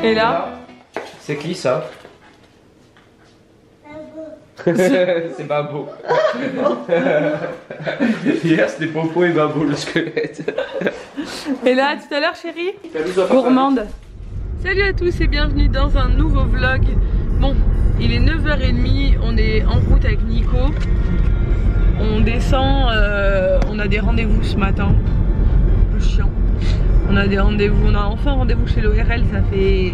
Et là, c'est qui ça? C'est Babo. Hier c'était Popo et Babo le squelette. Et là, tout à l'heure chérie, gourmande. Salut à tous et bienvenue dans un nouveau vlog. Bon, il est 9h30, on est en route avec Nico. On descend, on a des rendez-vous ce matin. Un peu chiant. On a des rendez-vous, on a enfin rendez-vous chez l'ORL, ça fait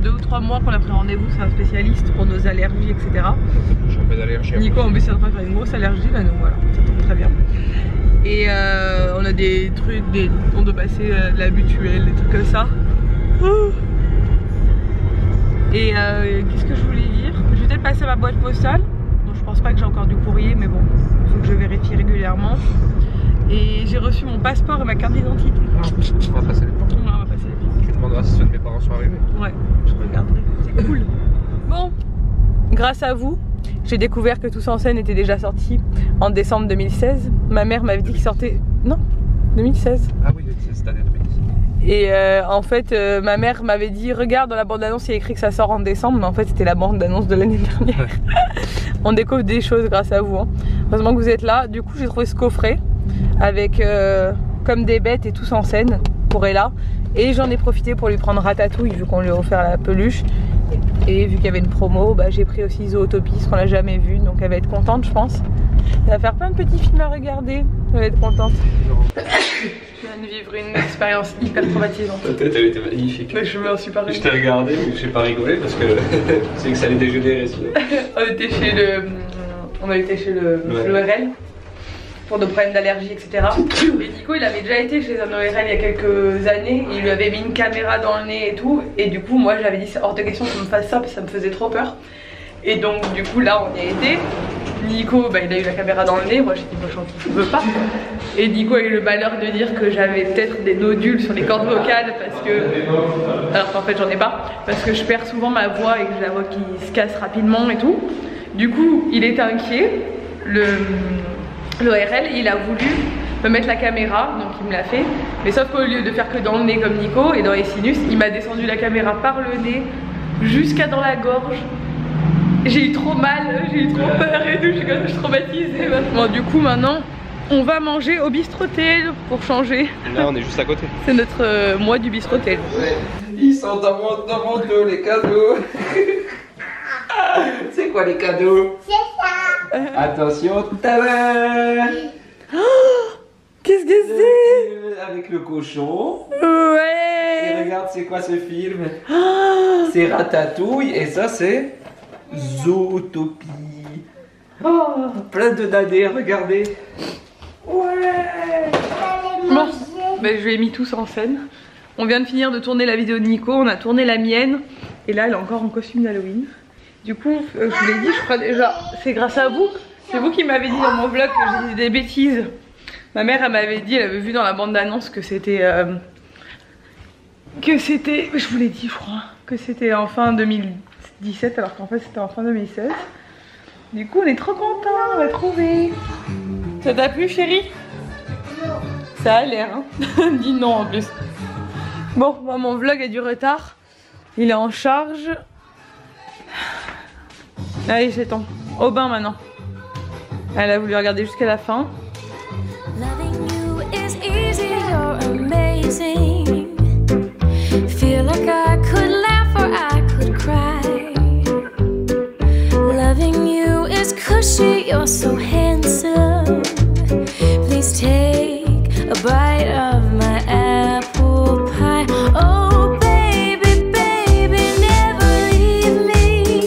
2 ou 3 mois qu'on a pris rendez-vous, c'est un spécialiste pour nos allergies, etc. Nico en plus est en train de faire une grosse allergie là, donc voilà, ça tombe très bien. Et on a des trucs, on doit passer l'habituel, des trucs comme ça. Et qu'est-ce que je voulais dire? Je vais peut-être passer à ma boîte postale. Donc je pense pas que j'ai encore du courrier, mais bon, il faut que je vérifie régulièrement. Et j'ai reçu mon passeport et ma carte d'identité. On va passer les portes. Ouais, on va passer les portes. Tu demanderas si ceux de mes parents sont arrivés. Ouais, je regarderai, c'est cool. Bon, grâce à vous, j'ai découvert que Tous en scène était déjà sorti en décembre 2016. Ma mère m'avait dit qu'il sortait... Non, 2016. Ah oui, c'est cette année 2016. Et en fait, ma mère m'avait dit, regarde dans la bande-annonce, il y a écrit que ça sort en décembre, mais en fait c'était la bande-annonce de l'année dernière. On découvre des choses grâce à vous, hein. Heureusement que vous êtes là. Du coup, j'ai trouvé ce coffret avec comme des bêtes et Tous en scène pour Ella. Et j'en ai profité pour lui prendre Ratatouille vu qu'on lui a offert la peluche. Et vu qu'il y avait une promo, bah, j'ai pris aussi Zootopie, qu'on l'a jamais vu, donc elle va être contente je pense. Elle va faire plein de petits films à regarder, elle va être contente. Je viens de vivre une expérience hyper traumatisante. Ta tête elle était magnifique. Mais je me suis pas Je t'ai regardé mais j'ai pas rigolé parce que c'est que ça allait dégénérer sinon. On a été chez l'ORL pour nos problèmes d'allergie, etc. Et Nico il avait déjà été chez un ORL il y a quelques années, il lui avait mis une caméra dans le nez et tout, et du coup moi j'avais dit c'est hors de question qu'on me fasse ça parce que ça me faisait trop peur. Et donc du coup là on y a été, Nico bah, il a eu la caméra dans le nez, moi j'ai dit moi je veux pas. Et Nico a eu le malheur de dire que j'avais peut-être des nodules sur les cordes vocales parce que... Alors qu'en fait j'en ai pas, parce que je perds souvent ma voix et que j'ai la voix qui se casse rapidement et tout. Du coup il était inquiet, l'ORL, il a voulu me mettre la caméra, donc il me l'a fait. Mais sauf qu'au lieu de faire que dans le nez comme Nico et dans les sinus, il m'a descendu la caméra par le nez jusqu'à dans la gorge. J'ai eu trop mal, j'ai eu trop peur et tout, je suis traumatisée. Bon, du coup maintenant, on va manger au Bistrotel pour changer. Là on est juste à côté. C'est notre mois du Bistrotel. Ils sont dans mon dos les cadeaux. C'est quoi les cadeaux? C'est ça. Attention, tada. Qu'est-ce que c'est? Avec le cochon. Ouais. Et regarde c'est quoi ce film? C'est Ratatouille et ça c'est Zootopie. Plein de dadés, regardez. Ouais. Bon, ben, je lui ai mis Tous en scène. On vient de finir de tourner la vidéo de Nico, on a tourné la mienne. Et là elle est encore en costume d'Halloween. Du coup, je vous l'ai dit, je crois déjà, c'est grâce à vous. C'est vous qui m'avez dit dans mon vlog que je disais des bêtises. Ma mère elle m'avait dit, elle avait vu dans la bande d'annonce que c'était... je vous l'ai dit je crois, que c'était en fin 2017 alors qu'en fait c'était en fin 2016. Du coup on est trop contents, on l'a trouvé. Ça t'a plu chérie? Ça a l'air hein. Dis non en plus. Bon, moi, mon vlog a du retard. Il est en charge. Allez c'est temps, au bain maintenant. Elle a voulu regarder jusqu'à la fin. Feel like I could laugh or I could cry. Loving you is cushy, you're so handsome. Please take a bite of my apple pie. Oh baby, baby, never leave me.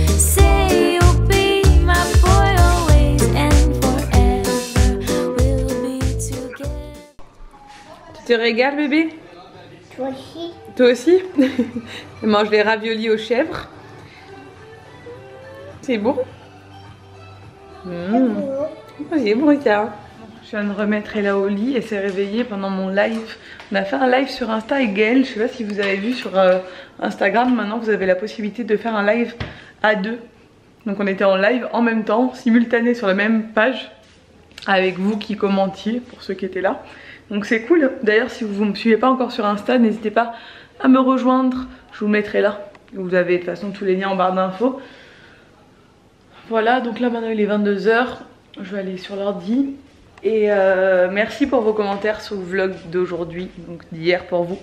Say you'll be my boy always and forever. We'll be together. Tu te régales bébé? Toi aussi. Toi aussi? Elle mange des raviolis aux chèvres. C'est bon? C'est bon ça. Je viens de remettre Ella au lit, elle s'est réveillée pendant mon live. On a fait un live sur Insta et Gaëlle, je sais pas si vous avez vu sur Instagram, maintenant vous avez la possibilité de faire un live à deux. Donc on était en live en même temps, simultané sur la même page, avec vous qui commentiez, pour ceux qui étaient là. Donc c'est cool. D'ailleurs si vous ne me suivez pas encore sur Insta, n'hésitez pas à me rejoindre. je vous le mettrai là. Vous avez de toute façon tous les liens en barre d'infos. Voilà, donc là maintenant il est 22 h. Je vais aller sur l'ordi. Et merci pour vos commentaires sur le vlog d'aujourd'hui, donc d'hier pour vous.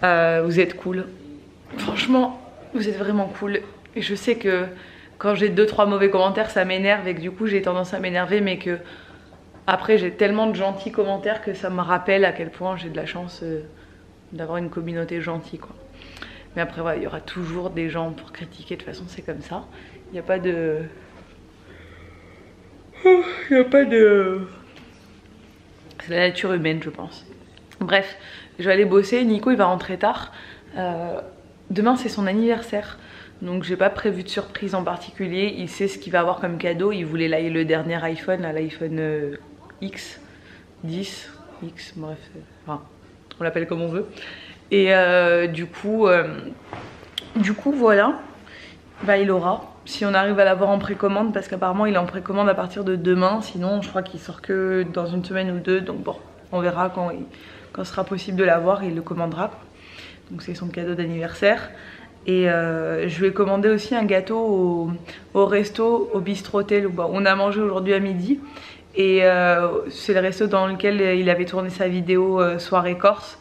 Vous êtes cool. Franchement, vous êtes vraiment cool. Et je sais que quand j'ai 2-3 mauvais commentaires, ça m'énerve et que du coup j'ai tendance à m'énerver, mais que après j'ai tellement de gentils commentaires que ça me rappelle à quel point j'ai de la chance d'avoir une communauté gentille, quoi. Mais après voilà, il y aura toujours des gens pour critiquer, de toute façon c'est comme ça. Il n'y a pas de... Il n'y a pas de... C'est la nature humaine, je pense. Bref, je vais aller bosser. Nico il va rentrer tard. Demain c'est son anniversaire. Donc j'ai pas prévu de surprise en particulier. Il sait ce qu'il va avoir comme cadeau. Il voulait le dernier iPhone, l'iPhone X, 10, X, bref. Enfin, on l'appelle comme on veut. Et du coup voilà. Bah il aura. Si on arrive à l'avoir en précommande, parce qu'apparemment il est en précommande à partir de demain. Sinon je crois qu'il sort que dans une semaine ou deux. Donc bon, on verra quand ce sera possible de l'avoir, il le commandera. Donc c'est son cadeau d'anniversaire. Et je lui ai commandé aussi un gâteau au resto, au Bistrotel, où on a mangé aujourd'hui à midi. Et c'est le resto dans lequel il avait tourné sa vidéo Soirée Corse,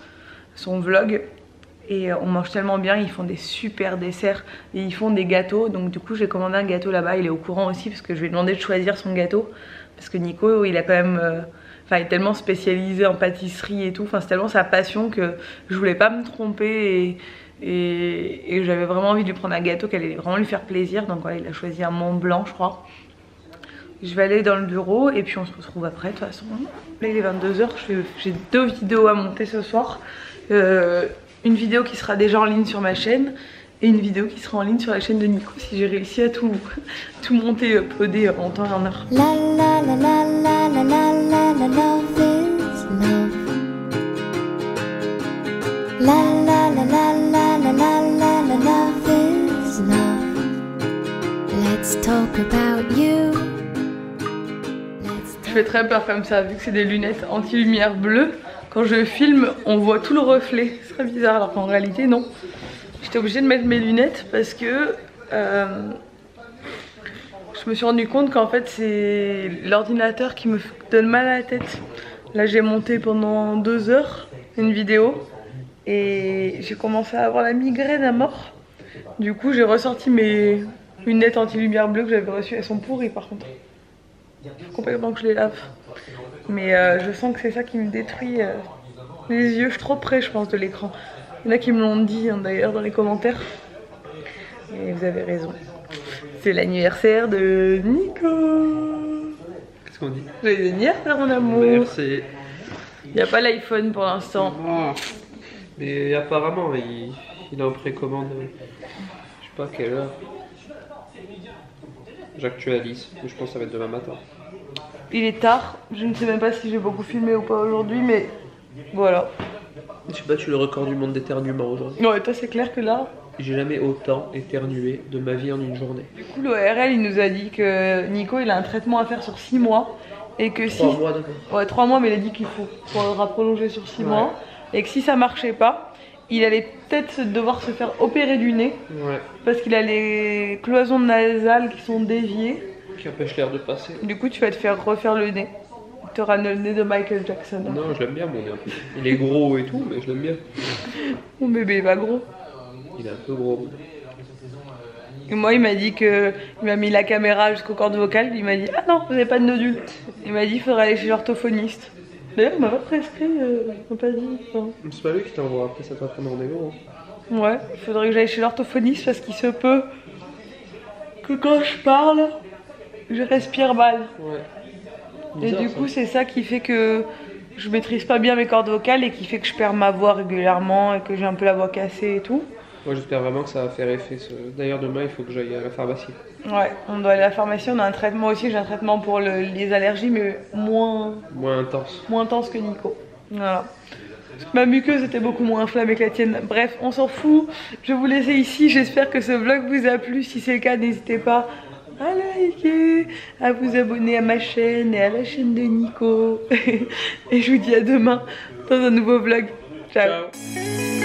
son vlog. Et on mange tellement bien, ils font des super desserts et ils font des gâteaux. Donc du coup j'ai commandé un gâteau là-bas, il est au courant aussi parce que je lui ai demandé de choisir son gâteau. Parce que Nico il a quand même... Enfin il est tellement spécialisé en pâtisserie et tout, enfin c'est tellement sa passion que je voulais pas me tromper et j'avais vraiment envie de lui prendre un gâteau qui allait vraiment lui faire plaisir. Donc voilà, il a choisi un Mont Blanc je crois. Je vais aller dans le bureau et puis on se retrouve après de toute façon. Là il est 22 h, j'ai 2 vidéos à monter ce soir. Une vidéo qui sera déjà en ligne sur ma chaîne et une vidéo qui sera en ligne sur la chaîne de Nico si j'ai réussi à tout monter et uploader en temps et en heure. Je fais très peur comme ça vu que c'est des lunettes anti-lumière bleue. Quand je filme, on voit tout le reflet. C'est très bizarre alors qu'en réalité non. J'étais obligée de mettre mes lunettes parce que je me suis rendu compte qu'en fait c'est l'ordinateur qui me donne mal à la tête. Là j'ai monté pendant 2 heures une vidéo et j'ai commencé à avoir la migraine à mort. Du coup j'ai ressorti mes lunettes anti-lumière bleue que j'avais reçues. Elles sont pourries par contre. Il faut complètement que je les lave. Mais je sens que c'est ça qui me détruit les yeux. Je suis trop près je pense de l'écran. Il y en a qui me l'ont dit hein, d'ailleurs dans les commentaires. Et vous avez raison. C'est l'anniversaire de Nico. Qu'est-ce qu'on dit? Joyeux anniversaire mon amour. Merci. Il n'y a pas l'iPhone pour l'instant. Oh. Mais apparemment il est en précommande. Je sais pas à quelle heure. J'actualise. Mais je pense que ça va être demain matin. Il est tard. Je ne sais même pas si j'ai beaucoup filmé ou pas aujourd'hui. Mais voilà. J'ai battu le record du monde d'éternuement aujourd'hui. Ouais, toi c'est clair que là... J'ai jamais autant éternué de ma vie en une journée. Du coup l'ORL il nous a dit que Nico il a un traitement à faire sur 6 mois. Et que 3 mois d'accord. Ouais 3 mois mais il a dit qu'il faudra prolonger sur 6 mois. Et que si ça marchait pas, il allait peut-être devoir se faire opérer du nez. Ouais. Parce qu'il a les cloisons nasales qui sont déviées. Qui empêchent l'air de passer. Du coup tu vas te faire refaire le nez. Tu auras le nez de Michael Jackson. Non je l'aime bien mon nez un peu. Il est gros et tout mais je l'aime bien. Mon bébé est pas gros. Il est un peu gros. Et moi il m'a dit que il m'a mis la caméra jusqu'aux cordes vocales. Il m'a dit ah non vous n'avez pas de nodule. Il m'a dit il faudrait aller chez l'orthophoniste. D'ailleurs il m'a pas prescrit, il m'a pas dit. C'est pas lui qui t'envoie après ça te va prendre rendez-vous. Hein. Ouais, il faudrait que j'aille chez l'orthophoniste parce qu'il se peut que quand je parle, je respire mal. Ouais. Bizarre, et du coup c'est ça qui fait que je maîtrise pas bien mes cordes vocales et qui fait que je perds ma voix régulièrement et que j'ai un peu la voix cassée et tout. Moi j'espère vraiment que ça va faire effet. D'ailleurs demain il faut que j'aille à la pharmacie. Ouais, on doit aller à la pharmacie, on a un traitement aussi, j'ai un traitement pour les allergies mais moins intense. Moins intense que Nico. Voilà. Ma muqueuse était beaucoup moins inflammée que la tienne. Bref, on s'en fout. Je vais vous laisser ici, j'espère que ce vlog vous a plu. Si c'est le cas, n'hésitez pas à liker, à vous abonner à ma chaîne et à la chaîne de Nico. Et je vous dis à demain dans un nouveau vlog. Ciao. Ciao.